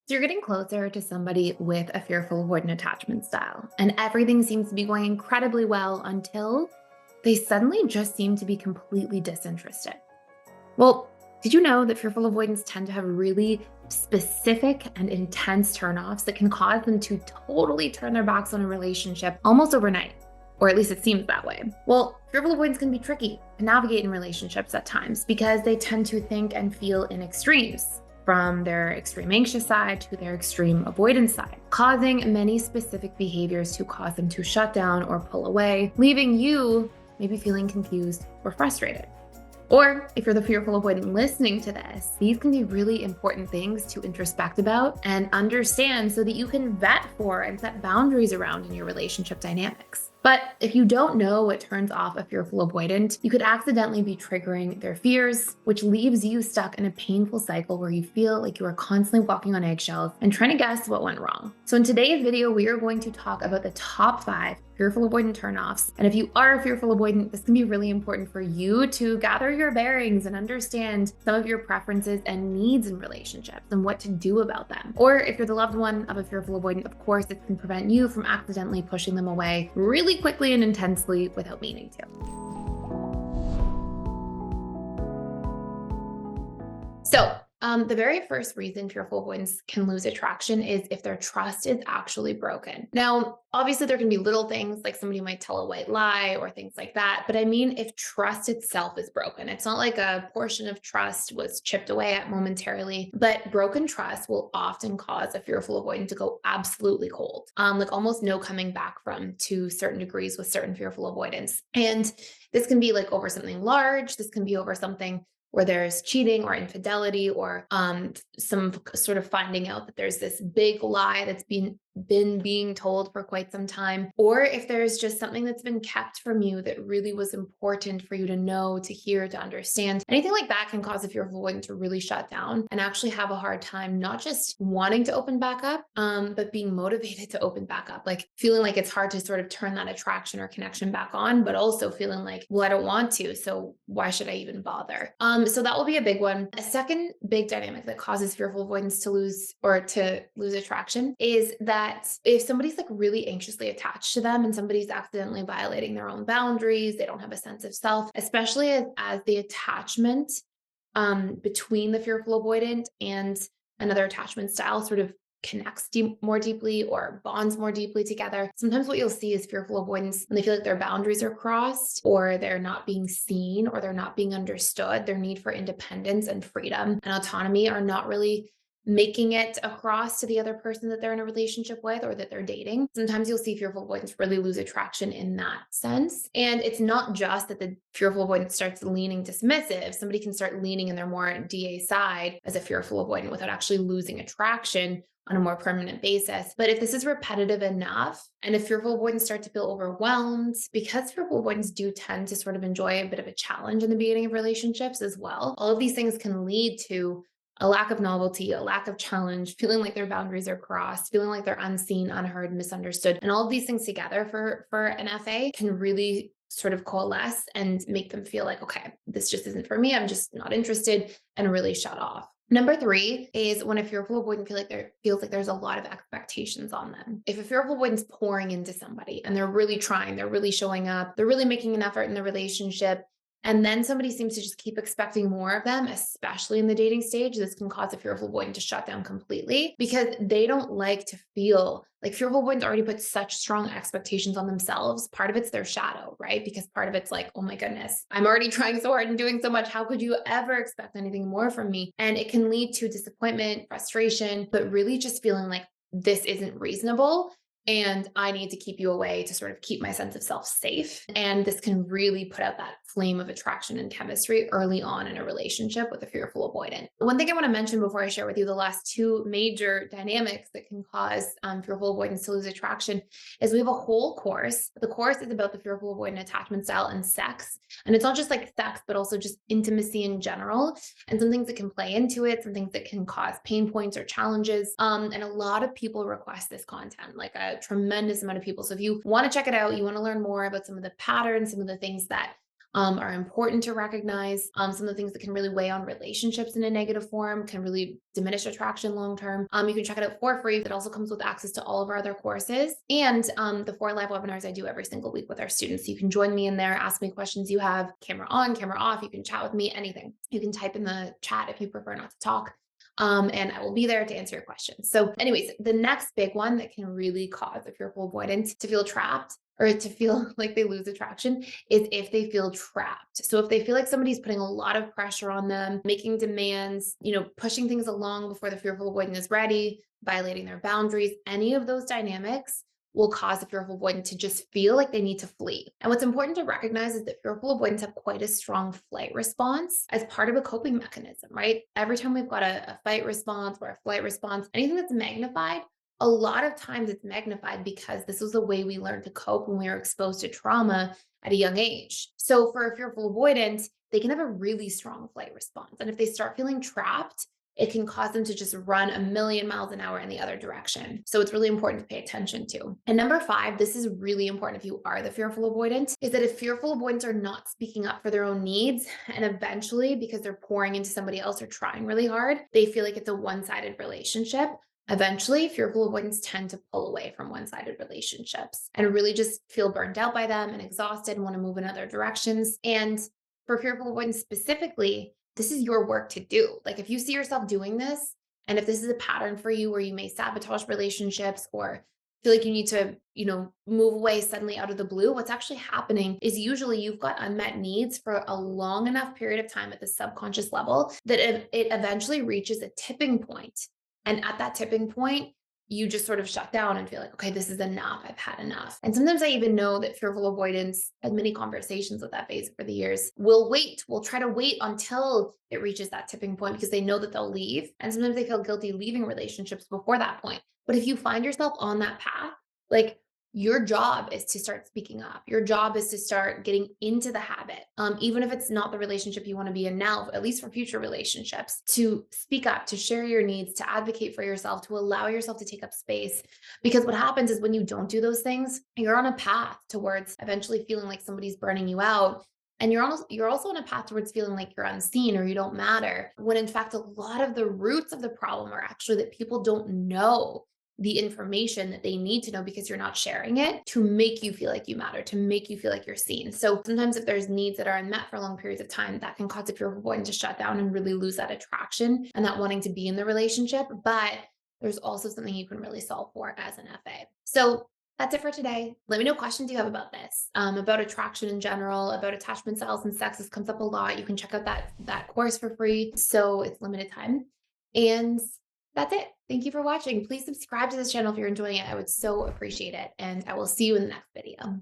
So you're getting closer to somebody with a fearful avoidant attachment style, and everything seems to be going incredibly well until they suddenly just seem to be completely disinterested. Well, did you know that fearful avoidants tend to have really specific and intense turnoffs that can cause them to totally turn their backs on a relationship almost overnight? Or at least it seems that way. Well, fearful avoidants can be tricky to navigate in relationships at times because they tend to think and feel in extremes, from their extreme anxious side to their extreme avoidance side, causing many specific behaviors to cause them to shut down or pull away, leaving you maybe feeling confused or frustrated. Or if you're the fearful avoidant listening to this, these can be really important things to introspect about and understand so that you can vet for and set boundaries around in your relationship dynamics. But if you don't know what turns off a fearful avoidant, you could accidentally be triggering their fears, which leaves you stuck in a painful cycle where you feel like you are constantly walking on eggshells and trying to guess what went wrong. So in today's video, we are going to talk about the top 5 fearful avoidant turnoffs. And if you are a fearful avoidant, this can be really important for you to gather your bearings and understand some of your preferences and needs in relationships and what to do about them. Or if you're the loved one of a fearful avoidant, of course, it can prevent you from accidentally pushing them away really quickly and intensely without meaning to. The very first reason fearful avoidants can lose attraction is if their trust is actually broken. Now, obviously, there can be little things like somebody might tell a white lie or things like that. But I mean, if trust itself is broken, it's not like a portion of trust was chipped away at momentarily, but broken trust will often cause a fearful avoidant to go absolutely cold, like almost no coming back from to certain degrees with certain fearful avoidance. And this can be like over something large. This can be over something where there's cheating or infidelity or some sort of finding out that there's this big lie that's been being told for quite some time, or if there's just something that's been kept from you that really was important for you to know, to hear, to understand. Anything like that can cause a fearful avoidant to really shut down and actually have a hard time, not just wanting to open back up, but being motivated to open back up, like feeling like it's hard to sort of turn that attraction or connection back on, but also feeling like, well, I don't want to, so why should I even bother? So that will be a big one. A second big dynamic that causes fearful avoidance to lose attraction is that if somebody's like really anxiously attached to them and somebody's accidentally violating their own boundaries, they don't have a sense of self, especially as the attachment between the fearful avoidant and another attachment style sort of connects more deeply or bonds more deeply together. Sometimes what you'll see is fearful avoidance when they feel like their boundaries are crossed or they're not being seen or they're not being understood. Their need for independence and freedom and autonomy are not really making it across to the other person that they're in a relationship with or that they're dating. Sometimes you'll see fearful avoidance really lose attraction in that sense. And it's not just that the fearful avoidance starts leaning dismissive. Somebody can start leaning in their more DA side as a fearful avoidant without actually losing attraction on a more permanent basis. But if this is repetitive enough, and if fearful avoidants start to feel overwhelmed, because fearful avoidants do tend to sort of enjoy a bit of a challenge in the beginning of relationships as well, all of these things can lead to a lack of novelty, a lack of challenge, feeling like their boundaries are crossed, feeling like they're unseen, unheard, misunderstood. And all of these things together for an FA can really sort of coalesce and make them feel like, okay, this just isn't for me. I'm just not interested, and really shut off. Number 3 is when a fearful avoidant feels like there's a lot of expectations on them. If a fearful avoidant's pouring into somebody and they're really trying, they're really showing up, they're really making an effort in the relationship, and then somebody seems to just keep expecting more of them, especially in the dating stage, this can cause a fearful avoidant to shut down completely because they don't like to feel like fearful avoidants already put such strong expectations on themselves. Part of it's their shadow, right? Because part of it's like, oh my goodness, I'm already trying so hard and doing so much. How could you ever expect anything more from me? And it can lead to disappointment, frustration, but really just feeling like this isn't reasonable. And I need to keep you away to sort of keep my sense of self safe. And this can really put out that flame of attraction and chemistry early on in a relationship with a fearful avoidant. One thing I want to mention before I share with you the last 2 major dynamics that can cause fearful avoidance to lose attraction is we have a whole course. The course is about the fearful avoidant attachment style and sex. And it's not just like sex, but also just intimacy in general and some things that can play into it, some things that can cause pain points or challenges. And a lot of people request this content, like a tremendous amount of people. So if you want to check it out, you want to learn more about some of the patterns, some of the things that are important to recognize. Some of the things that can really weigh on relationships in a negative form can really diminish attraction long term. You can check it out for free. It also comes with access to all of our other courses and the 4 live webinars I do every single week with our students. So you can join me in there, ask me questions you have, camera on, camera off. You can chat with me, anything. You can type in the chat if you prefer not to talk. And I will be there to answer your questions. So, anyways, the next big one that can really cause a fearful avoidant to feel trapped or to feel like they lose attraction is if they feel trapped. So if they feel like somebody's putting a lot of pressure on them, making demands, pushing things along before the fearful avoidant is ready, violating their boundaries, any of those dynamics will cause the fearful avoidant to just feel like they need to flee. And what's important to recognize is that fearful avoidants have quite a strong flight response as part of a coping mechanism, right? Every time we've got a fight response or a flight response, anything that's magnified, a lot of times it's magnified because this was the way we learned to cope when we were exposed to trauma at a young age. So for a fearful avoidant, they can have a really strong flight response. And if they start feeling trapped, it can cause them to just run a million miles an hour in the other direction. So it's really important to pay attention to. And number 5, this is really important if you are the fearful avoidant, is that if fearful avoidants are not speaking up for their own needs, and eventually because they're pouring into somebody else or trying really hard, they feel like it's a one-sided relationship. Eventually, fearful avoidants tend to pull away from one-sided relationships and really just feel burned out by them and exhausted and want to move in other directions. And for fearful avoidance specifically, this is your work to do. Like if you see yourself doing this, and if this is a pattern for you where you may sabotage relationships or feel like you need to, move away suddenly out of the blue, what's actually happening is usually you've got unmet needs for a long enough period of time at the subconscious level that it eventually reaches a tipping point. And at that tipping point, you just sort of shut down and feel like, okay, this is enough. I've had enough. And sometimes I even know that fearful avoidance, had many conversations with that phase over the years, will try to wait until it reaches that tipping point because they know that they'll leave. And sometimes they feel guilty leaving relationships before that point. But if you find yourself on that path, like your job is to start speaking up. Your job is to start getting into the habit, even if it's not the relationship you want to be in now, at least for future relationships, to speak up, to share your needs, to advocate for yourself, to allow yourself to take up space. Because what happens is when you don't do those things, you're on a path towards eventually feeling like somebody's burning you out. And you're also on a path towards feeling like you're unseen or you don't matter, when in fact, a lot of the roots of the problem are actually that people don't know the information that they need to know because you're not sharing it to make you feel like you matter, to make you feel like you're seen. So sometimes if there's needs that are unmet for long periods of time, that can cause a fearful avoidant to shut down and really lose that attraction and that wanting to be in the relationship. But there's also something you can really solve for as an FA. So that's it for today. Let me know questions you have about this, about attraction in general, about attachment styles and sex. This comes up a lot. You can check out that course for free. So it's limited time. And that's it. Thank you for watching. Please subscribe to this channel if you're enjoying it. I would so appreciate it. And I will see you in the next video.